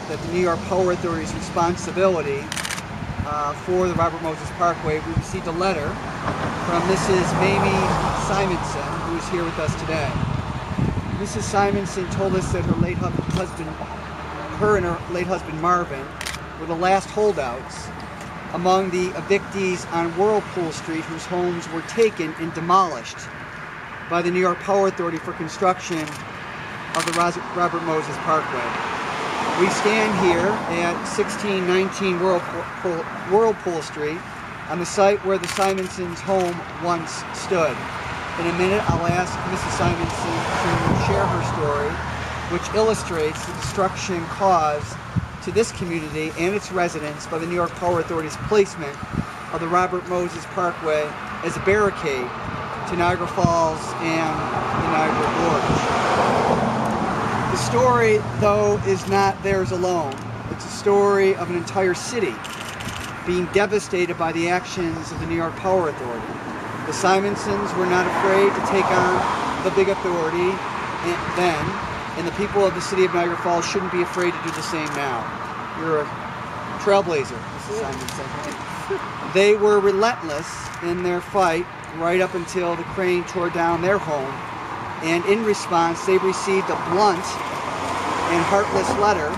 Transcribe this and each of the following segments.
that the New York Power Authority's responsibility for the Robert Moses Parkway, we received a letter from Mrs. Mamie Simonson, who is here with us today. Mrs. Simonson told us that her and her late husband Marvin were the last holdouts among the evictees on Whirlpool Street whose homes were taken and demolished by the New York Power Authority for construction of the Robert Moses Parkway. We stand here at 1619 Whirlpool Street on the site where the Simonsons' home once stood. In a minute, I'll ask Mrs. Simonson to share her story, which illustrates the destruction caused to this community and its residents by the New York Power Authority's placement of the Robert Moses Parkway as a barricade to Niagara Falls and the Niagara Gorge. The story, though, is not theirs alone. It's a story of an entire city being devastated by the actions of the New York Power Authority. The Simonsons were not afraid to take on the big authority then, and the people of the city of Niagara Falls shouldn't be afraid to do the same now. You're a trailblazer, Mrs. Simonson. They were relentless in their fight right up until the crane tore down their home, and in response they received a blunt and heartless letter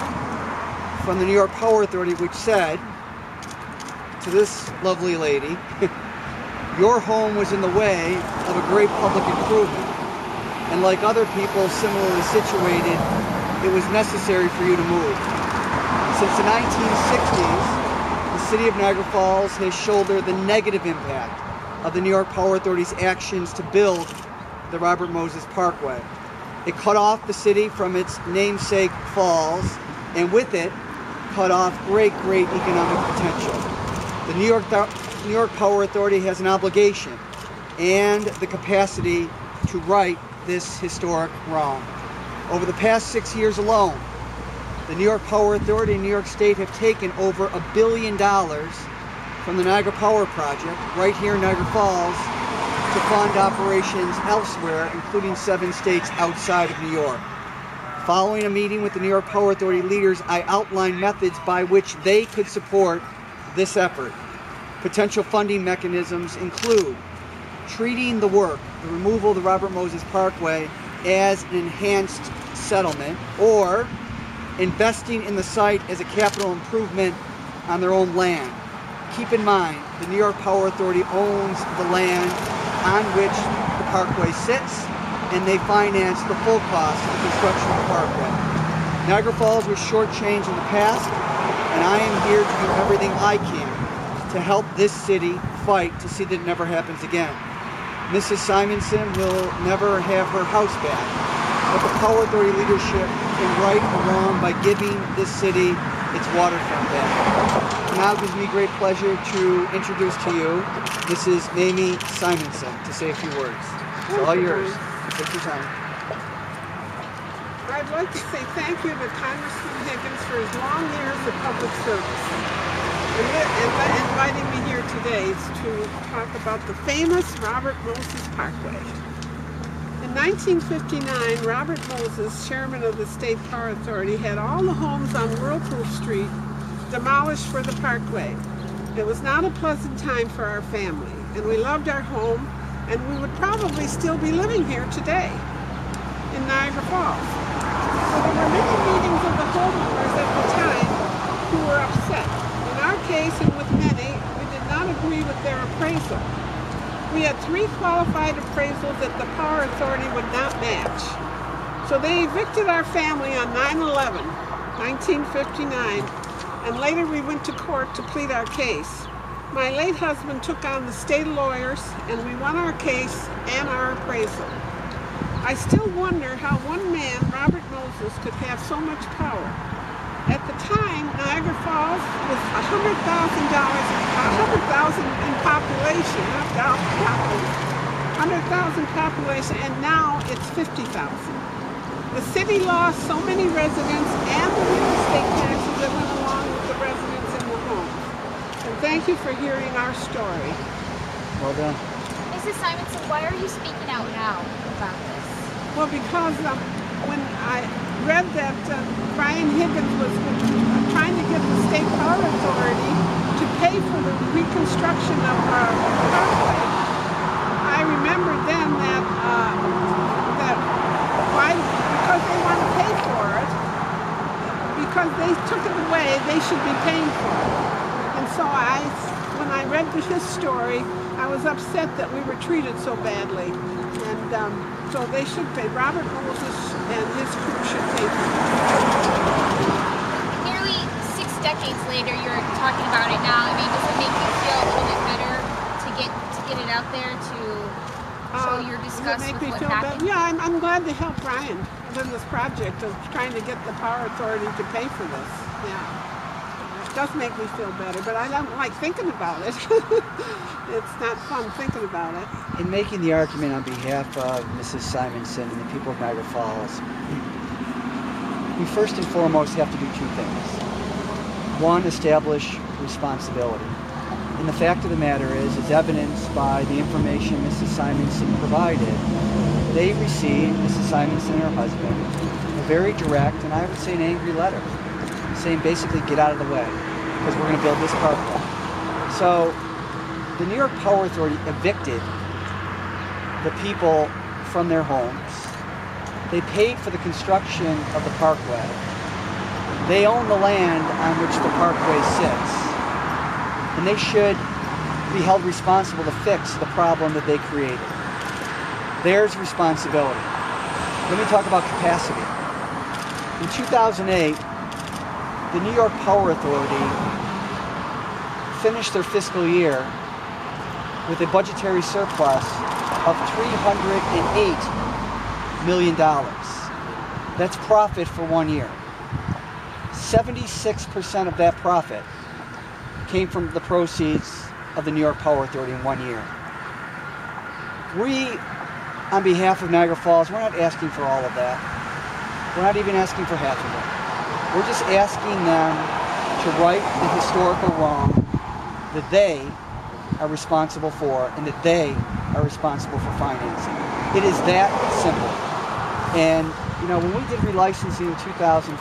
from the New York Power Authority which said to this lovely lady, your home was in the way of a great public improvement, and like other people similarly situated, it was necessary for you to move. Since the 1960s, the city of Niagara Falls has shouldered the negative impact of the New York Power Authority's actions to build the Robert Moses Parkway. It cut off the city from its namesake falls, and with it, cut off great economic potential. The New York Power Authority has an obligation and the capacity to right this historic wrong. Over the past 6 years alone, the New York Power Authority and New York State have taken over $1 billion from the Niagara Power Project right here in Niagara Falls to fund operations elsewhere, including 7 states outside of New York. Following a meeting with the New York Power Authority leaders, I outlined methods by which they could support this effort. Potential funding mechanisms include treating the work, the removal of the Robert Moses Parkway, as an enhanced settlement, or investing in the site as a capital improvement on their own land. Keep in mind, the New York Power Authority owns the land on which the Parkway sits, and they finance the full cost of the construction of the Parkway. Niagara Falls was shortchanged in the past, and I am here to do everything I can to help this city fight to see that it never happens again. Mrs. Simonson will never have her house back, but the Power Authority leadership can right a wrong by giving this city its waterfront back. Now it gives me great pleasure to introduce to you Mrs. Mamie Simonson to say a few words. It's all yours. Take your time. I'd like to say thank you to Congressman Higgins for his long years of public service and inviting me here today to talk about the famous Robert Moses Parkway. In 1959, Robert Moses, chairman of the State Power Authority, had all the homes on Whirlpool Street demolished for the Parkway. It was not a pleasant time for our family, and we loved our home, and we would probably still be living here today in Niagara Falls. So there were many meetings of the homeowners at the time who were upset. In our case, and with many, we did not agree with their appraisal. We had 3 qualified appraisals that the Power Authority would not match. So they evicted our family on 9/11, 1959, and later we went to court to plead our case. My late husband took on the state lawyers, and we won our case and our appraisal. I still wonder how one man, Robert Moses, could have so much power. At the time, Niagara Falls was $100,000 in population, not population, 100,000 population, and now it's 50,000. The city lost so many residents and the real estate taxes that went along with the residents in the homes. And thank you for hearing our story. Well done. Mrs. Simonson, why are you speaking out now about this? Well, because when read that Brian Higgins was trying to get the State Power Authority to pay for the reconstruction of Parkway. I remembered then that why, because they want to pay for it, because they took it away, they should be paying for it. And so when I read his story, I was upset that we were treated so badly. And so they should pay. Robert Moses and his crew should pay for it. Nearly 6 decades later, you're talking about it now. I mean, does it make you feel a little bit better to get it out there to show your disgust with what happened? Yeah, I'm glad to help Brian in this project of trying to get the Power Authority to pay for this. Yeah. It does make me feel better, but I don't like thinking about it. It's not fun thinking about it. In making the argument on behalf of Mrs. Simonson and the people of Niagara Falls, we first and foremost have to do two things. One, establish responsibility. And the fact of the matter is, as evidenced by the information Mrs. Simonson provided, they received, Mrs. Simonson and her husband, a very direct, and I would say an angry letter, saying basically, get out of the way, because we're going to build this parkway. So, the New York Power Authority evicted the people from their homes. They paid for the construction of the parkway. They own the land on which the parkway sits. And they should be held responsible to fix the problem that they created. There's responsibility. Let me talk about capacity. In 2008, the New York Power Authority finished their fiscal year with a budgetary surplus of $308 million. That's profit for 1 year. 76% of that profit came from the proceeds of the New York Power Authority in 1 year. We, on behalf of Niagara Falls, we're not asking for all of that. We're not even asking for half of it. We're just asking them to right the historical wrong that they are responsible for and that they are responsible for financing. It is that simple. And, you know, when we did relicensing in 2005,